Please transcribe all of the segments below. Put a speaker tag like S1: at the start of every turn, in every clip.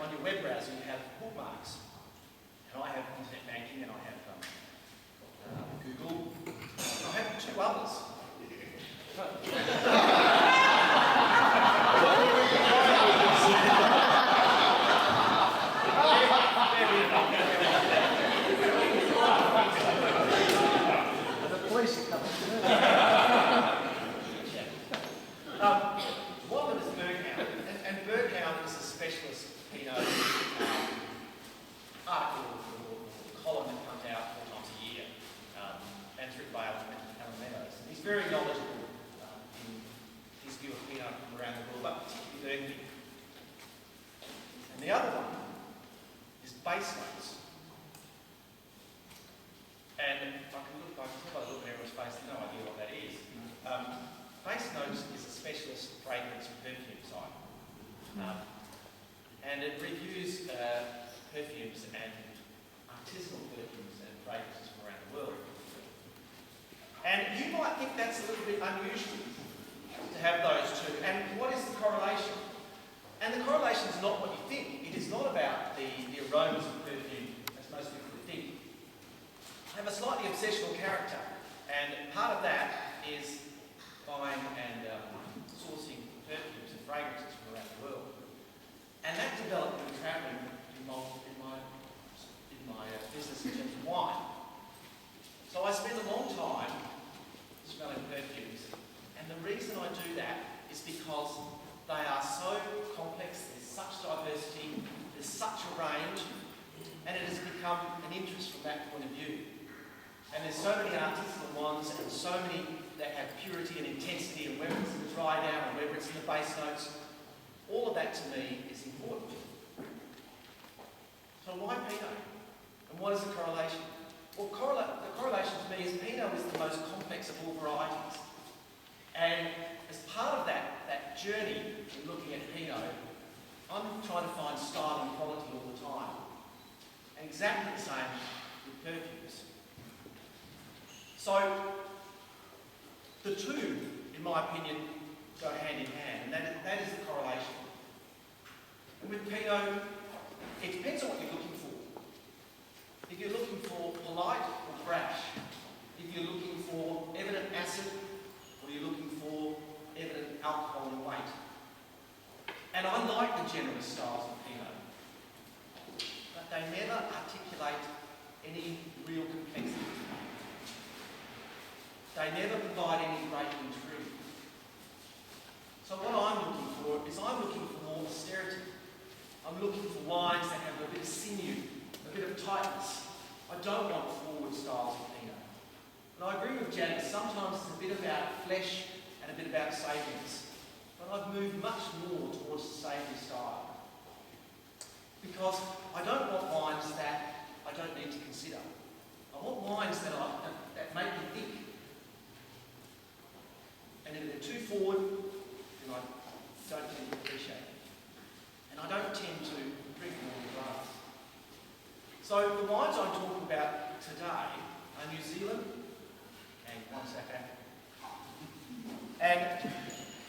S1: on your web browser you have bookmarks. And I have internet banking and I have Google. I have two others.
S2: The police are coming.
S1: One of them is Berghound, and Berghound is a specialist Pinot article or column that comes out 4 times a year, and through Vale and Alan Meadows. And he's very knowledgeable in his view of Pinot from around the world, but particularly Burgundy. And the other one is base notes. And I can tell by the look at everyone's face, they have no idea what that is. Base notes is a specialist fragrance and perfume site. And it reviews perfumes and artisanal perfumes and fragrances from around the world. And you might think that's a little bit unusual to have those two. And what is the correlation? And the correlation is not what you think. It is not about the aromas of perfume, as most people would think. I have a slightly obsessional character, and part of that is buying and sourcing perfumes and fragrances from around the world. And that developed through travelling in my business in terms of wine. So I spend a long time smelling perfumes, and the reason I do that is because they are so complex, there's such diversity, there's such a range, and it has become an interest from that point of view. And there's so many artisanal ones and so many that have purity and intensity, and whether it's in the dry down or whether it's in the base notes, all of that to me is important. So why Pinot? And what is the correlation? Well, the correlation to me is Pinot is the most complex of all varieties. And as part of that journey in looking at Pinot, I'm trying to find style and quality all the time. And exactly the same with perfumes. So, the two, in my opinion, go hand in hand, and that is the correlation. And with Pinot, it depends on what you're looking for. If you're looking for polite or brash, if you're looking for evident acid, or you're looking for evident alcohol and weight. And I like the generous styles of Pinot, but they never articulate any real complexity. They never provide any great intrigue. So what I'm looking for is I'm looking for more austerity. I'm looking for wines that have a bit of sinew, a bit of tightness. I don't want forward styles of Pinot. And I agree with Janet, sometimes it's a bit about flesh and a bit about savouriness. But I've moved much more towards the savoury style. Because I don't want wines that I don't need to consider. I want wines that make me think. And if they're too forward, then I don't tend to appreciate it. And I don't tend to drink more in glass. So the wines I'm talking about today are New Zealand, and one second. And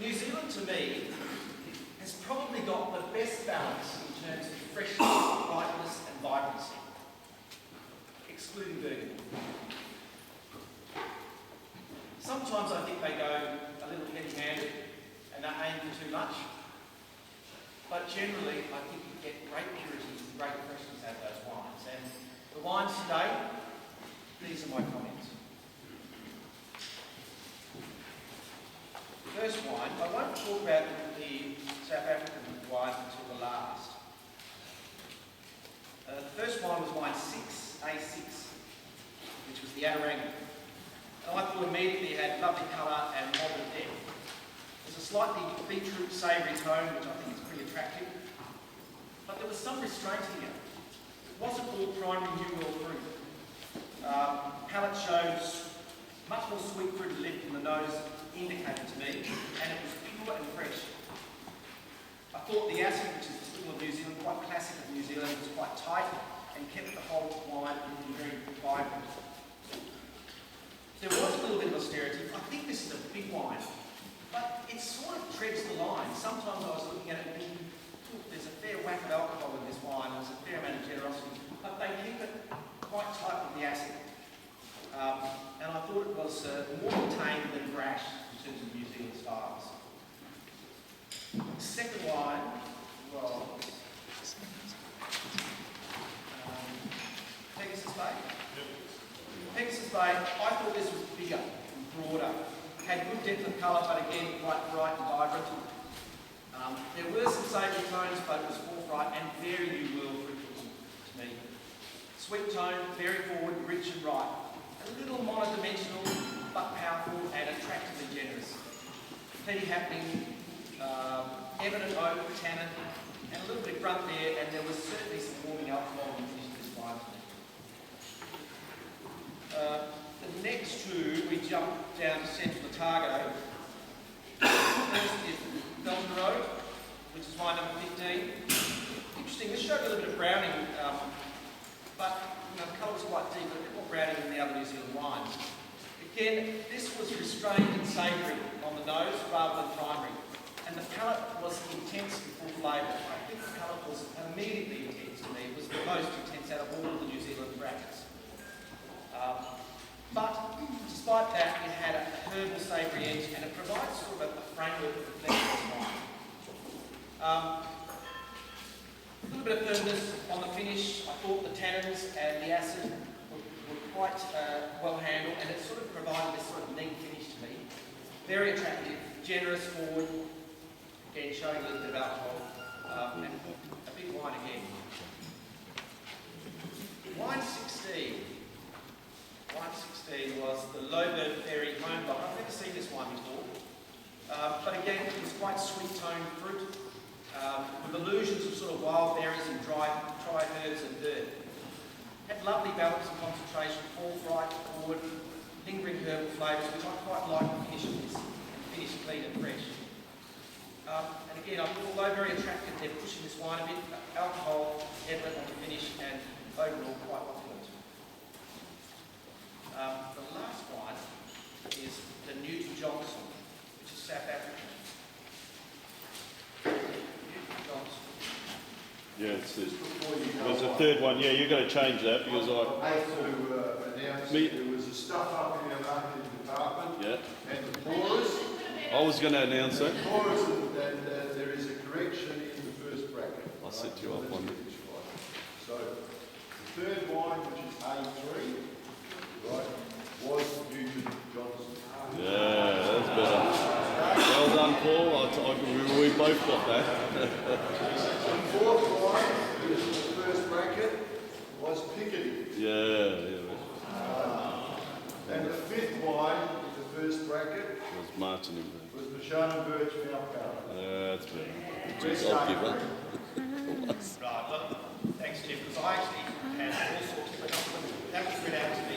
S1: New Zealand to me has probably got the best balance in terms of freshness, brightness and vibrancy, excluding Burgundy. Sometimes I think they go a little heavy-handed and they aim for too much. But generally, I think you get great purity and great freshness out of those wines. And the wines today, these are my comments. First wine, I won't talk about the South African wine until the last. The first wine was wine 6, A6, which was the Ataranga. And I thought immediately it had lovely colour and moderate depth. There's a slightly beetroot savoury tone, which I think is pretty attractive. But there was some restraint here. It wasn't all primary New World fruit. Palate shows much more sweet fruit lift than the nose indicated to me, and it was pure and fresh. I thought the acid, which is typical of New Zealand, quite classic of New Zealand, was quite tight and kept the whole wine looking very vibrant. There was a little bit of austerity. I think this is a big wine, but it sort of treads the line. Sometimes I was looking at it and thinking, there's a fair whack of alcohol in more contained than brash in terms of New Zealand styles. Second wine, well, Pegasus Bay. Pegasus Bay, I thought this was bigger and broader. Had good depth of colour, but again, quite bright and vibrant. There were some savoury tones, but it was forthright and very New World fruit to me. Sweet tone, very forward, rich and ripe. A little mono-dimensional, but powerful and attractively generous. Plenty happening, evident oak, tannin, and a little bit of grunt there, and there was certainly some warming alcohol in the finish of this wine to me. The next two, we jump down to Central Otago. First is Belton Road, which is wine number 15. Interesting, this showed a little bit of browning, but the colour was quite deep, a bit more browning than the other New Zealand wines. Again, this was restrained and savoury on the nose rather than primary, and the palate was intense and full flavour. I think the palate was immediately intense to me. It was the most intense out of all of the New Zealand brackets. But despite that, it had a herbal savoury edge, and it provides sort of a framework of reflection of wine. A little bit of firmness on the finish. I thought the tannins and the acid were quite well handled, and it sort of provided this sort of neat finish to me. Very attractive, generous, forward, again showing a little bit of alcohol, and a big wine again. Wine 16. Wine 16 was the Lowburn Ferry Home Block. I've never seen this wine before, but again, it was quite sweet-toned fruit, with illusions of sort of wild berries and dry herbs and dirt. Had lovely balance and concentration, forthright, forward, lingering herbal flavours, which I quite like the finish of this, and finish clean and fresh. And again, I thought, although very attractive, they're pushing this wine a bit, alcohol, evident on the finish, and overall quite opulent. The last one is the Newton Johnson, which is South African. Newton Johnson.
S3: Yeah, there's a third one. Yeah, you've got to change that because
S4: I hate to announce there was a stuff up in our marketing department.
S3: Yeah.
S4: And the pourers.
S3: I was going to announce it.
S4: The pourers, and there is a correction in the first bracket.
S3: I'll set you up on it.
S4: So the third wine, which is A3. Right, was Newton Johnson.
S3: Yeah, that's better. Well done, Paul. We both got that.
S4: The fourth wine, which is the first bracket, was Picardy.
S3: Yeah.
S4: And the fifth wine, in the first bracket,
S3: Was Martin in there?
S4: was Pinot Birch Malcara.
S3: Yeah, that's better. Jeez, I'll give up.
S1: Right, well, thanks, Jeff, because I actually had all sorts of compliments. That was read out to me.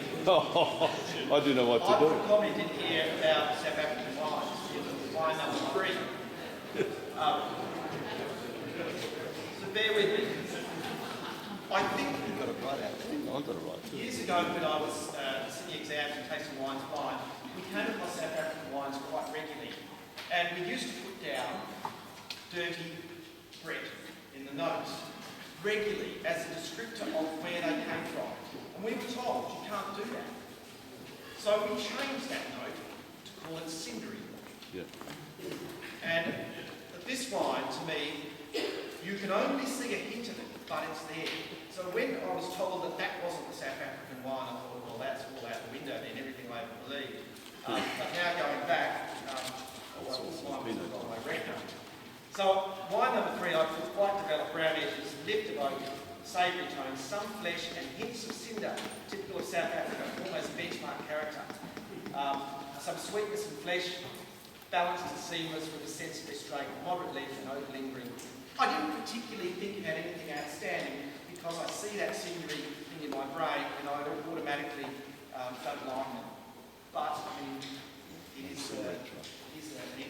S3: I didn't know what to
S1: I
S3: do.
S1: put a comment in here about South African wines. It was wine number 3. So bear with me. I think
S3: You've got it right out there. I've got it right too.
S1: years ago when I was sitting exams and tasting wines blind, we came across South African wines quite regularly. And we used to put down dirty bread in the notes regularly as a descriptor of where they came from. And we were told you can't do that. So we changed that note to call it cindery.
S3: Yeah.
S1: And this wine, to me, you can only see a hint of it, but it's there. So when I was told that that wasn't the South African wine, I thought, well, that's all out the window then, everything I ever believed. But now going back, this wine was on my record. So wine number 3, I put quite developed brown edges, lift of oak, savoury tones, some flesh and hints of cinder, typical of South Africa, almost benchmark character. Some sweetness and flesh, balanced and seamless with a sense of restraint, moderate length and oak lingering. I didn't particularly think it had anything outstanding because I see that cindery thing in my brain and I automatically don't like it. But I mean, it is an